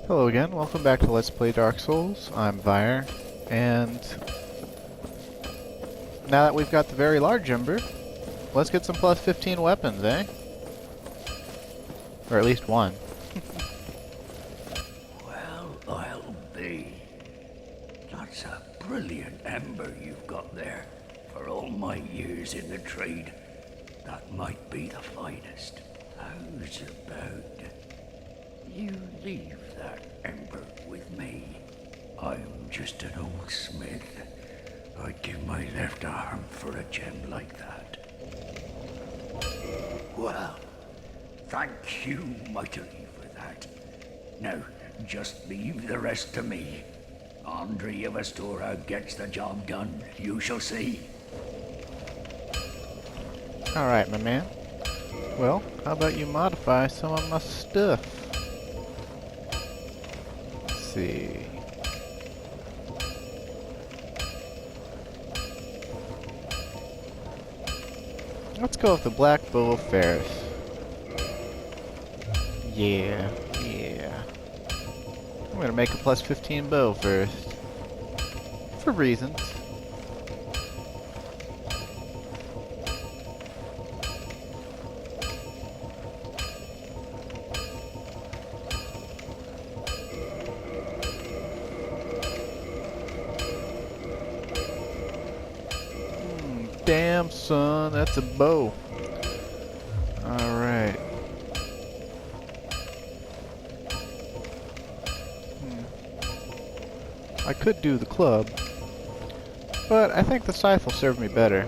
Hello again, welcome back to Let's Play Dark Souls. I'm Vire, and now that we've got the very large ember, let's get some plus 15 weapons, eh? Or at least one. Well, I'll be. That's a brilliant ember you've got there. For all my years in the trade, that might be the finest. How's about you leave that ember with me? I'm just an old smith. I'd give my left arm for a gem like that. Well, thank you mightily for that. Now, just leave the rest to me. Andre of Astora gets the job done, you shall see. Alright, my man. Well, how about you modify some of my stuff? Let's see. Let's go with the Black Bow of Ferris. Yeah. I'm gonna make a plus 15 bow first. For reasons. Damn, son, that's a bow. Alright. I could do the club, but I think the scythe will serve me better.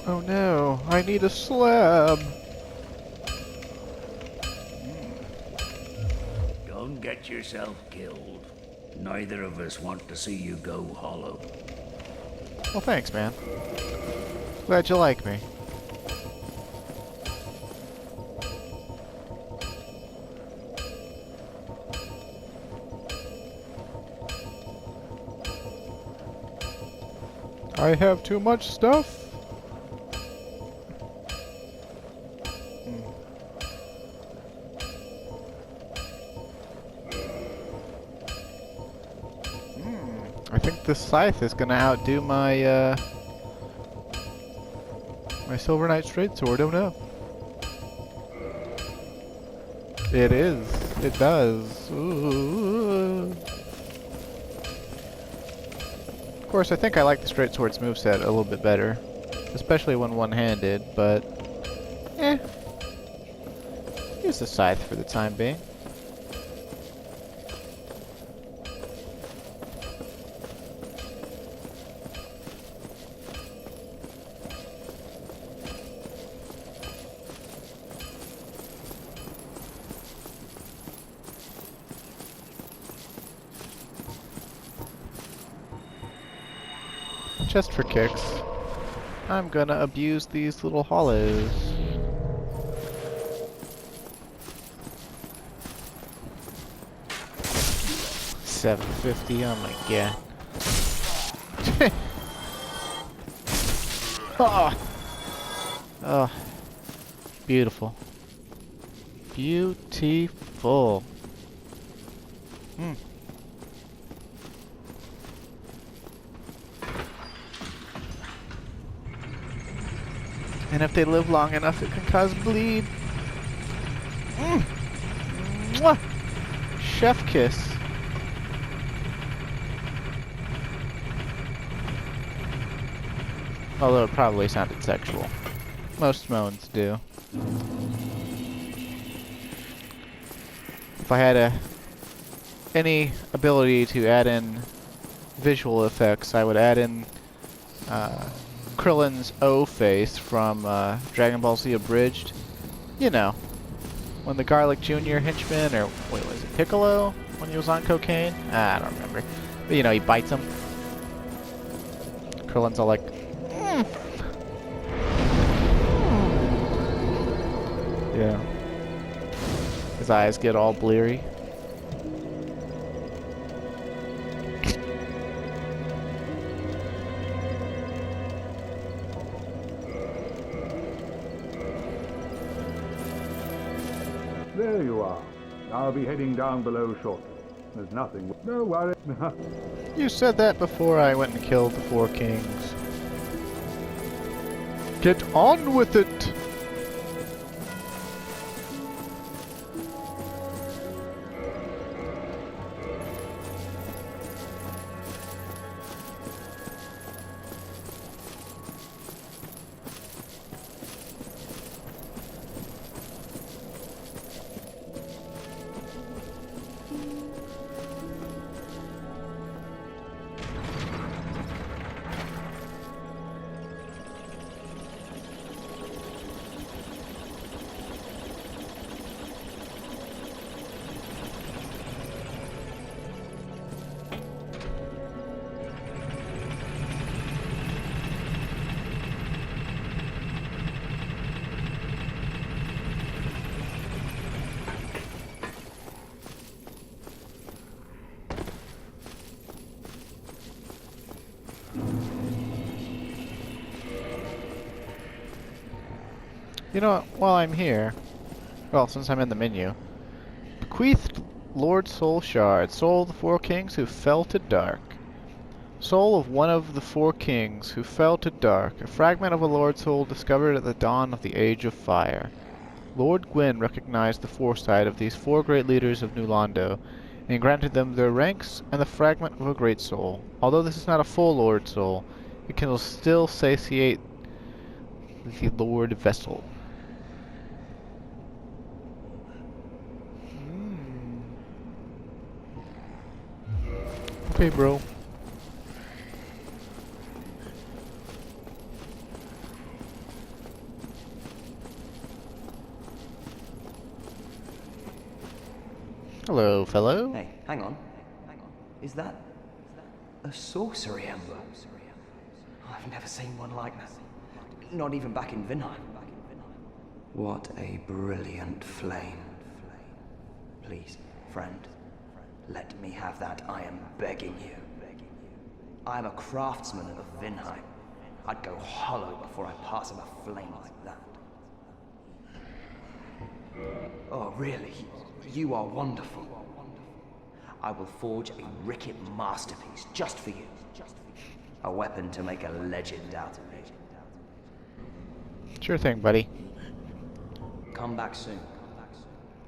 Oh no, I need a slab. Don't get yourself killed. Neither of us want to see you go hollow. Well, thanks, man. Glad you like me. I have too much stuff. I think this scythe is gonna outdo my my Silver Knight straight sword. Oh no! It is. It does. Ooh. Of course, I think I like the straight sword's moveset a little bit better, especially when one-handed. But use the scythe for the time being. Just for kicks, I'm gonna abuse these little hollows. $750, oh my god. Oh, beautiful. Beautiful. And if they live long enough, it can cause bleed. Mwah! Chef kiss. Although it probably sounded sexual. Most moans do. If I had any ability to add in visual effects, I would add in Krillin's O face from Dragon Ball Z Abridged. You know, when the Garlic Jr. henchman, or wait, was it Piccolo when he was on cocaine? I don't remember. But you know, he bites him. Krillin's all like, mm. Yeah. His eyes get all bleary. There you are. I'll be heading down below shortly. There's nothing. No worry. You said that before I went and killed the 4 kings. Get on with it! You know what, while I'm here, well, since I'm in the menu, bequeathed Lord Soul Shard, soul of the 4 kings who fell to dark. Soul of one of the 4 kings who fell to dark, a fragment of a Lord Soul discovered at the dawn of the Age of Fire. Lord Gwyn recognized the foresight of these 4 great leaders of New Londo, and granted them their ranks and the fragment of a great soul. Although this is not a full Lord Soul, it can still satiate the Lord Vessel. Okay, bro. Hello, fellow. Hey, hang on. Is that a sorcery ember? I've never seen one like that. Not even back in Vinheim. What a brilliant flame. Please, friend, let me have that, I am begging you. I am a craftsman of Vinheim. I'd go hollow before I pass him a flame like that. Oh, really? You are wonderful. I will forge a ricket masterpiece just for you. A weapon to make a legend out of me. Sure thing, buddy. Come back soon.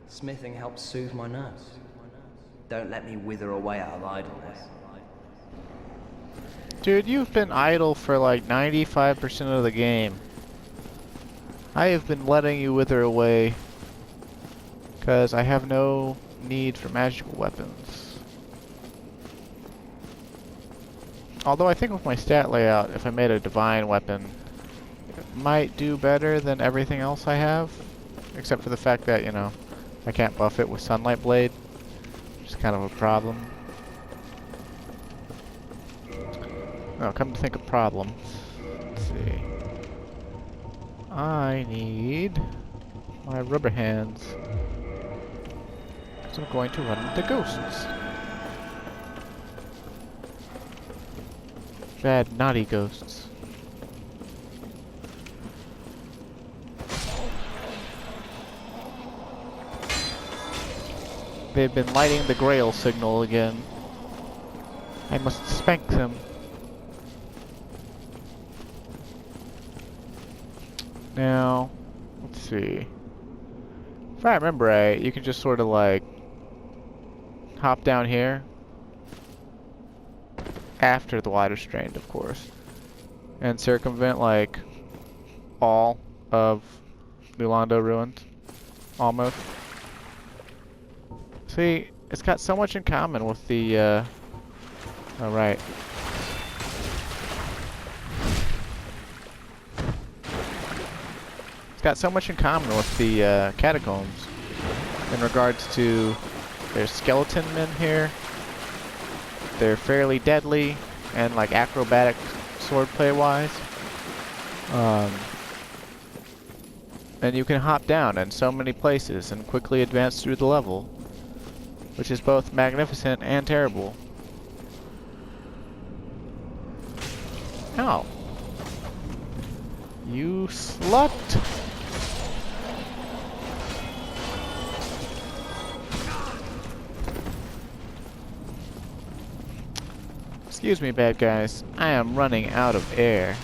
Smithing helps soothe my nerves. Don't let me wither away out of idleness. Dude, you've been idle for like 95% of the game. I have been letting you wither away because I have no need for magical weapons. Although I think with my stat layout, if I made a divine weapon, it might do better than everything else I have. Except for the fact that, you know, I can't buff it with Sunlight Blade, which is kind of a problem. Oh, come to think of problems. Let's see. I need my rubber hands. So I'm going to run into ghosts. Bad, naughty ghosts. They've been lighting the Grail signal again. I must spank them. Now, let's see. If I remember right, you can just sort of like hop down here after the water's drained, of course, and circumvent like all of New Londo ruins, almost. See, it's got so much in common with the Alright. It's got so much in common with the catacombs in regards to there's skeleton men here. They're fairly deadly and like acrobatic swordplay wise. And you can hop down in so many places and quickly advance through the level, which is both magnificent and terrible. Ow. You slut! Excuse me, bad guys. I am running out of air.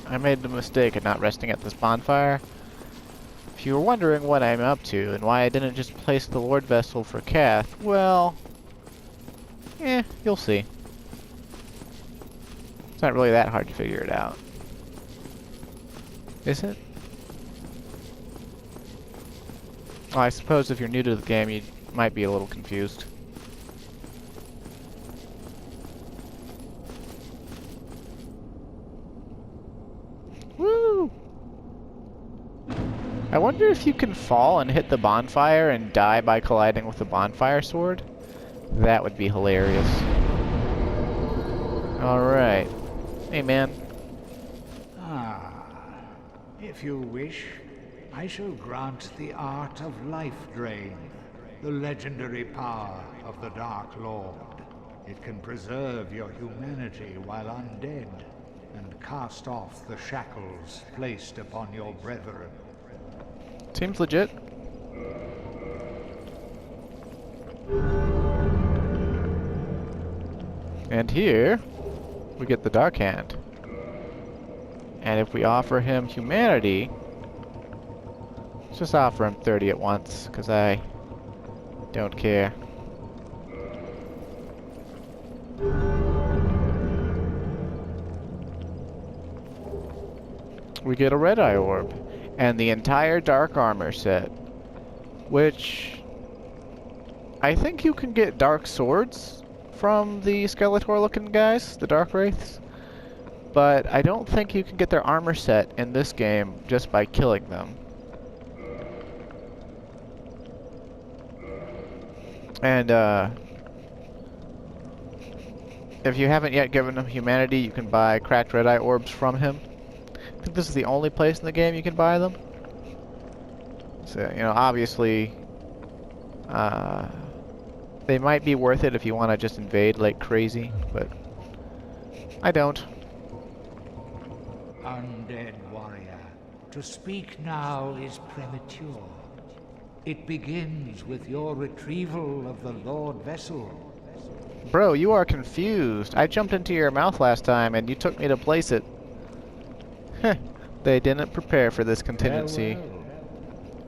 I made the mistake of not resting at this bonfire. If you were wondering what I'm up to and why I didn't just place the Lord Vessel for Kaathe, well, you'll see. It's not really that hard to figure it out. Is it? Well, I suppose if you're new to the game, you might be a little confused. Woo! I wonder if you can fall and hit the bonfire and die by colliding with the bonfire sword? That would be hilarious. Alright. Hey, man. Ah, if you wish, I shall grant the art of life drain, the legendary power of the Dark Lord. It can preserve your humanity while undead, and cast off the shackles placed upon your brethren. Seems legit. And here, we get the Dark Hand. And if we offer him humanity, let's just offer him 30 at once, because I don't care. We get a red eye orb and the entire dark armor set, which I think you can get dark swords from the Skeletor looking guys, the Dark Wraiths, but I don't think you can get their armor set in this game just by killing them. And if you haven't yet given him humanity, you can buy cracked red eye orbs from him. I think this is the only place in the game you can buy them. So, you know, obviously, they might be worth it if you want to just invade like crazy, but I don't. Undead warrior, to speak now is premature. It begins with your retrieval of the Lord Vessel. Bro, you are confused. I jumped into your mouth last time and you took me to place it. Heh, they didn't prepare for this contingency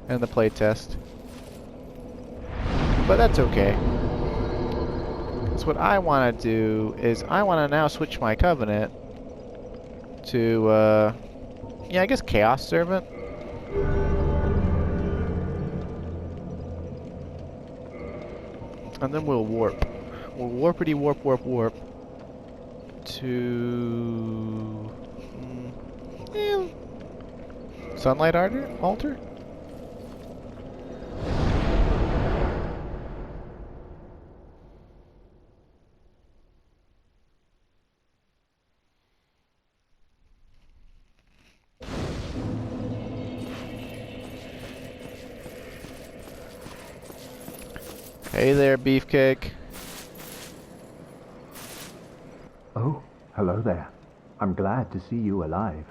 in the playtest. But that's okay. So what I want to do is I want to now switch my covenant to, yeah, I guess Chaos Servant. And then we'll warp. We'll warpity warp warp warp to Sunlight Altar? Hey there, Beefcake. Oh, hello there. I'm glad to see you alive.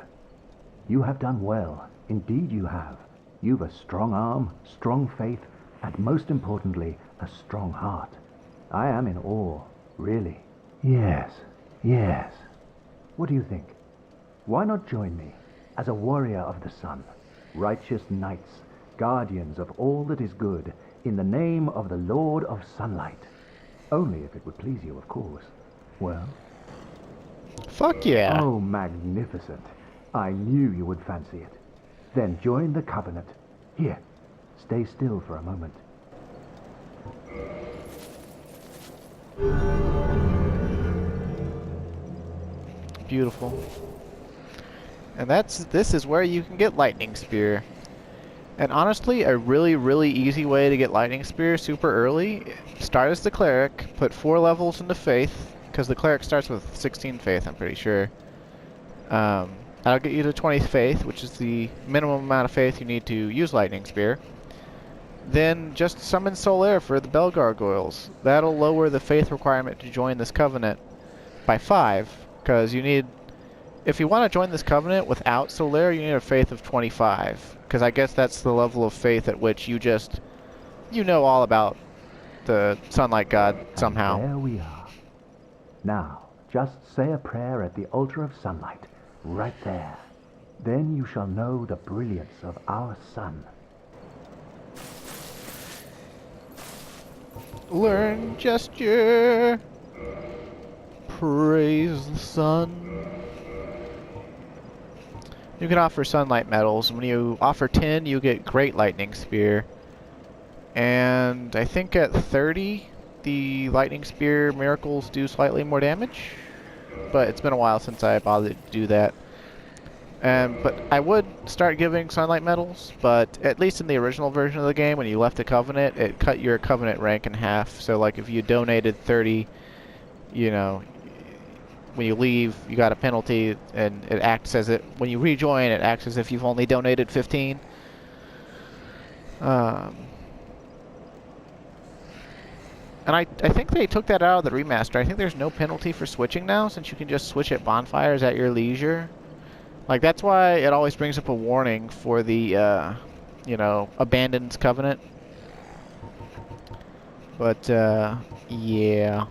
You have done well. Indeed you have. You've a strong arm, strong faith, and most importantly, a strong heart. I am in awe, really. Yes, yes. What do you think? Why not join me as a warrior of the sun, righteous knights, guardians of all that is good, in the name of the Lord of Sunlight? Only if it would please you, of course. Well? Fuck yeah. Oh, magnificent. I knew you would fancy it. Then join the Covenant. Here, stay still for a moment. Beautiful. And this is where you can get Lightning Spear. And honestly, a really, really easy way to get Lightning Spear super early, start as the Cleric, put 4 levels into Faith, because the Cleric starts with 16 Faith, I'm pretty sure. That'll get you to 20 Faith, which is the minimum amount of Faith you need to use Lightning Spear. Then just summon Solaire for the Bell Gargoyles. That'll lower the Faith requirement to join this Covenant by 5, because you need... If you want to join this Covenant without Solaire, you need a Faith of 25. Because I guess that's the level of Faith at which you just... You know all about the Sunlight God somehow. And there we are. Now, just say a prayer at the altar of sunlight, right there. Then you shall know the brilliance of our sun. Learn gesture. Praise the sun. You can offer sunlight medals. When you offer 10, you get Great Lightning Spear. And I think at 30, the Lightning Spear miracles do slightly more damage. But it's been a while since I bothered to do that. But I would start giving sunlight medals, but at least in the original version of the game, when you left the Covenant, it cut your Covenant rank in half. So like if you donated 30, you know, when you leave, you got a penalty, and it acts as it, when you rejoin, it acts as if you've only donated 15. And I think they took that out of the remaster. I think there's no penalty for switching now, since you can just switch at bonfires at your leisure. Like, that's why it always brings up a warning for the, you know, abandoned Covenant. But, yeah.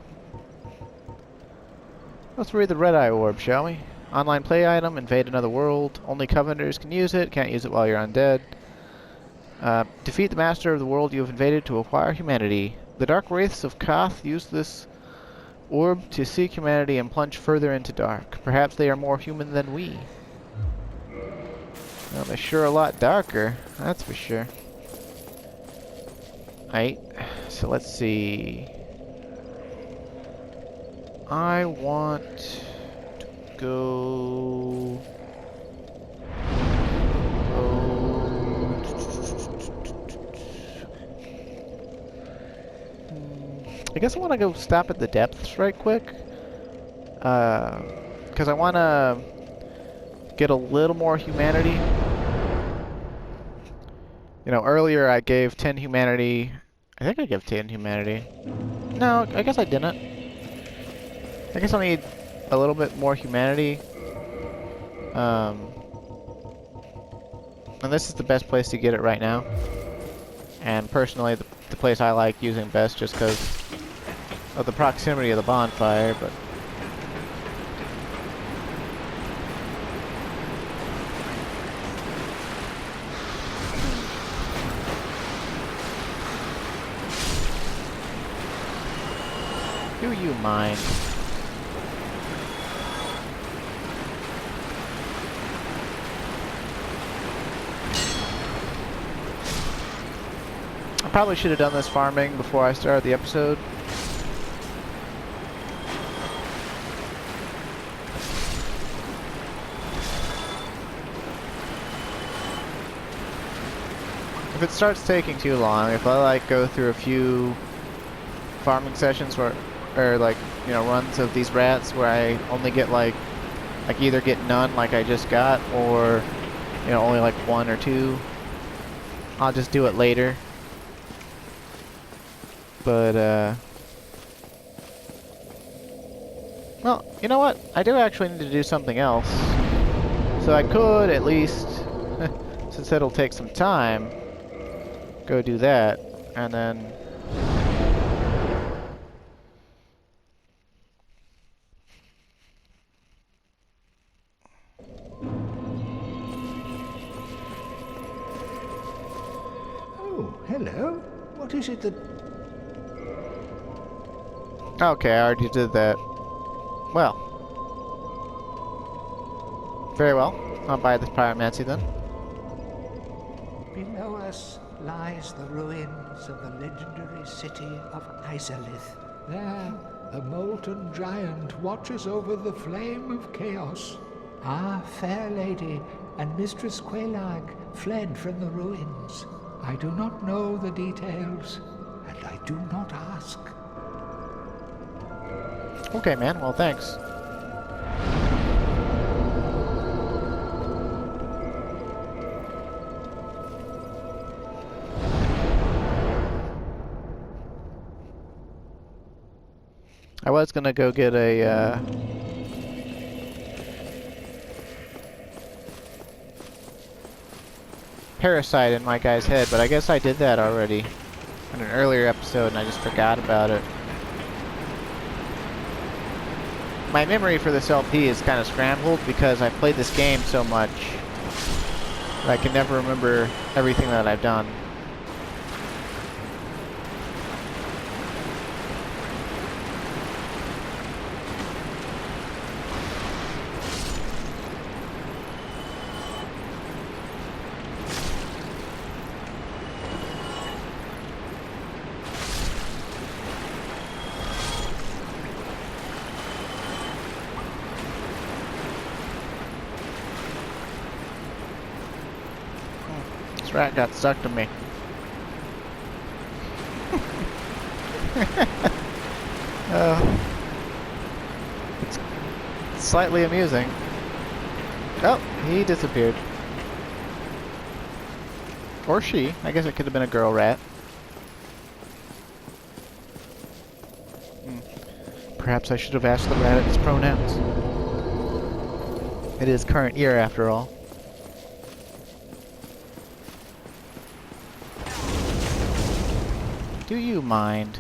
Let's read the Red Eye Orb, shall we? Online play item, invade another world. Only Covenanters can use it, can't use it while you're undead. Defeat the master of the world you have invaded to acquire humanity. The Dark Wraiths of Kaathe use this orb to seek humanity and plunge further into dark. Perhaps they are more human than we. Well, they're sure a lot darker, that's for sure. Alright, so let's see. I want to go... I guess I want to go stop at the depths right quick. Because I want to get a little more humanity. You know, earlier I gave 10 humanity. I think I gave 10 humanity. No, I guess I didn't. I guess I need a little bit more humanity. And this is the best place to get it right now. And personally, the place I like using best just because of the proximity of the bonfire, but... Do you mind? I probably should have done this farming before I started the episode. If it starts taking too long, if I like go through a few farming sessions where, or like, you know, runs of these rats where I only get like either get none like I just got, or, you know, only like 1 or 2, I'll just do it later. But, well, you know what? I do actually need to do something else. So I could at least, since it'll take some time, go do that, and then... Hello? What is it that... Okay, I already did that. Well. Very well. I'll buy this pyromancy then. Below us lies the ruins of the legendary city of Isolith. There, the molten giant watches over the flame of chaos. Our fair lady and Mistress Quelaag fled from the ruins. I do not know the details, and I do not ask. Okay, man. Well, thanks. I was gonna go get a, parasite in my guy's head, but I guess I did that already in an earlier episode and I just forgot about it. My memory for this LP is kind of scrambled because I played this game so much that I can never remember everything that I've done. This rat got stuck to me. It's slightly amusing. Oh, he disappeared. Or she. I guess it could have been a girl rat. Perhaps I should have asked the rat its pronouns. It is current year after all. Do you mind?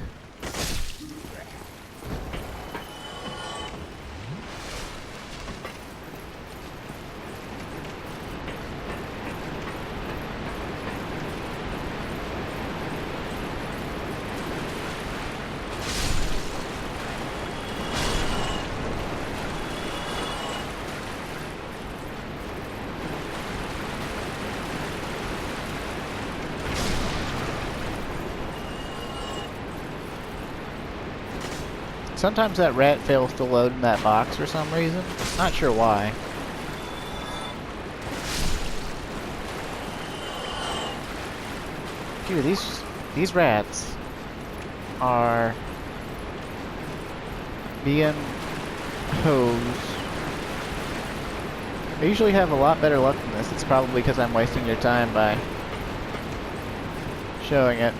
Sometimes that rat fails to load in that box for some reason. Not sure why. Dude, these rats are being hosed. I usually have a lot better luck than this. It's probably because I'm wasting your time by showing it.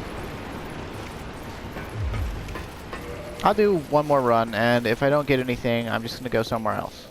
I'll do one more run, and if I don't get anything, I'm just going to go somewhere else.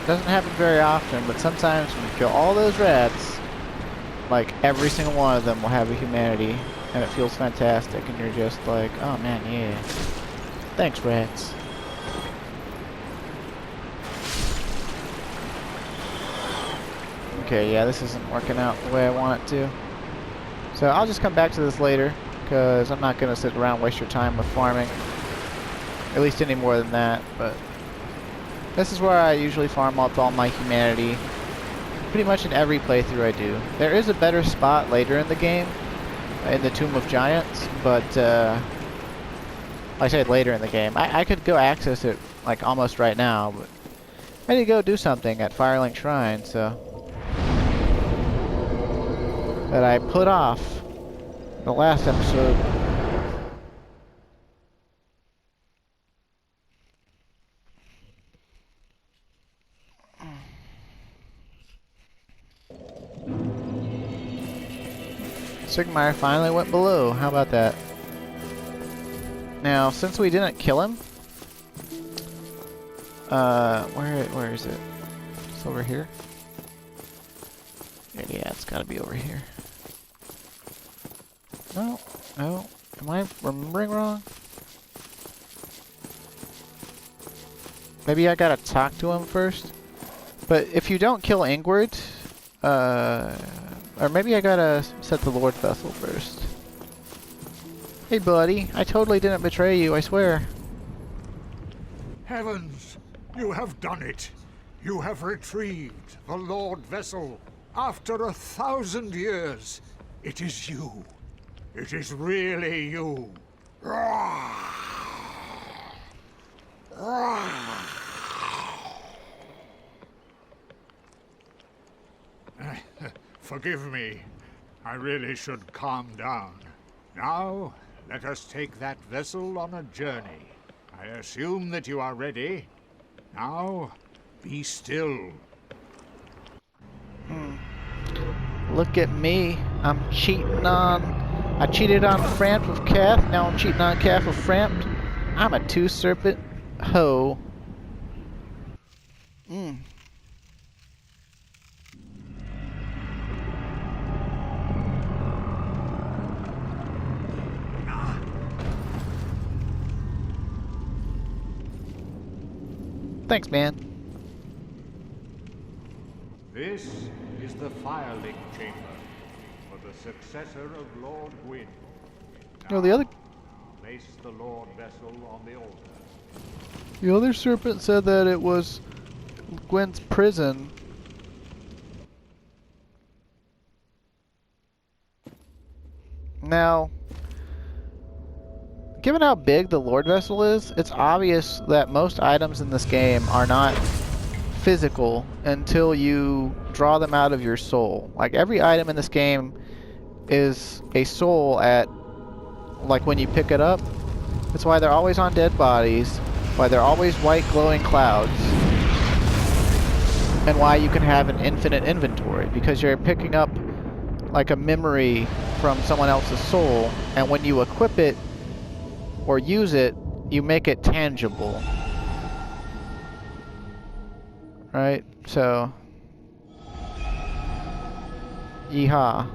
Doesn't happen very often, but sometimes when you kill all those rats, like every single one of them will have a humanity, and it feels fantastic, and you're just like, oh man, yeah. Thanks, rats. Okay, yeah, this isn't working out the way I want it to. So I'll just come back to this later, because I'm not going to sit around and waste your time with farming. At least any more than that, but this is where I usually farm up all my humanity, pretty much in every playthrough I do. There is a better spot later in the game, in the Tomb of Giants, but, I say later in the game. I could go access it, like, almost right now, but I need to go do something at Firelink Shrine, so... that I put off the last episode. Sigmar finally went below. How about that? Now, since we didn't kill him, where is it? It's over here. Yeah, it's gotta be over here. No, no. Am I remembering wrong? Maybe I gotta talk to him first. But if you don't kill Ingward, or maybe I gotta set the Lord Vessel first. Hey buddy, I totally didn't betray you, I swear. Heavens, you have done it. You have retrieved the Lord Vessel. After 1,000 years, it is you. It is really you. Forgive me. I really should calm down. Now, let us take that vessel on a journey. I assume that you are ready. Now, be still. Look at me. I'm cheating on... I cheated on Frampt with Kaathe, now I'm cheating on Kaathe with Frampt. I'm a two-serpent hoe. Thanks, man. This is the Firelink Chamber for the successor of Lord Gwyn. No, the other... Place the Lord Vessel on the altar. The other serpent said that it was Gwyn's prison. Now, given how big the Lord Vessel is, it's obvious that most items in this game are not physical until you draw them out of your soul. Like, every item in this game is a soul at, like, when you pick it up. That's why they're always on dead bodies, why they're always white glowing clouds, and why you can have an infinite inventory, because you're picking up like a memory from someone else's soul, and when you equip it or use it, you make it tangible. Right? So, yeehaw.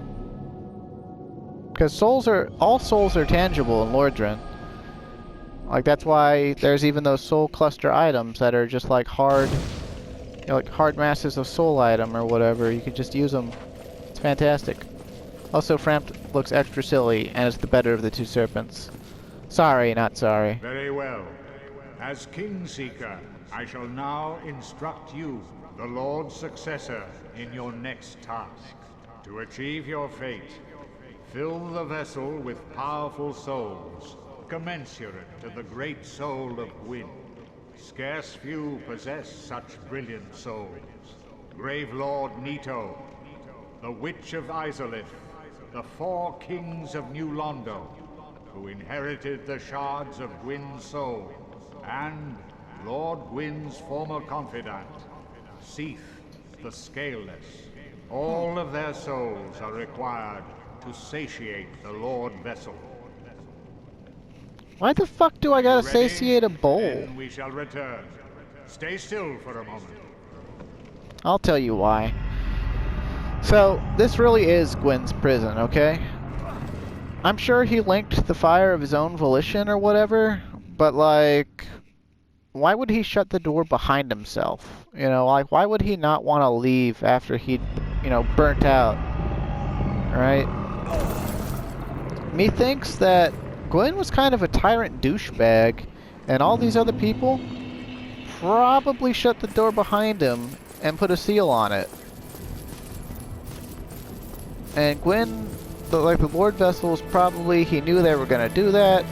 Because all souls are tangible in Lordran. Like, that's why there's even those soul cluster items that are just like hard, you know, like hard masses of soul item or whatever. You can just use them. It's fantastic. Also, Frampt looks extra silly and is the better of the two serpents. Sorry, not sorry. Very well. As Kingseeker, I shall now instruct you, the Lord's successor, in your next task. To achieve your fate, fill the vessel with powerful souls, commensurate to the great soul of Gwyn. Scarce few possess such brilliant souls. Grave Lord Nito, the Witch of Izalith, the 4 kings of New Londo, who inherited the shards of Gwyn's soul, and Lord Gwyn's former confidant, Seath, the Scaleless. All of their souls are required to satiate the Lord Vessel. Why the fuck do I gotta Ready? satiate a bowl? Then we shall return. Stay still for a moment. I'll tell you why. So, this really is Gwyn's prison, okay? I'm sure he linked the fire of his own volition or whatever, but like, why would he shut the door behind himself? You know, like, why would he not want to leave after he'd, you know, burnt out? Right? Methinks that Gwyn was kind of a tyrant douchebag, and all these other people probably shut the door behind him and put a seal on it. And Gwyn, like the Lord Vessels, probably he knew they were going to do that.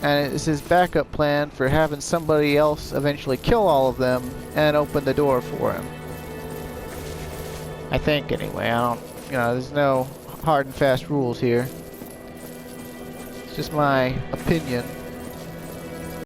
And it's his backup plan for having somebody else eventually kill all of them and open the door for him. I think, anyway. I don't, you know, there's no hard and fast rules here. It's just my opinion.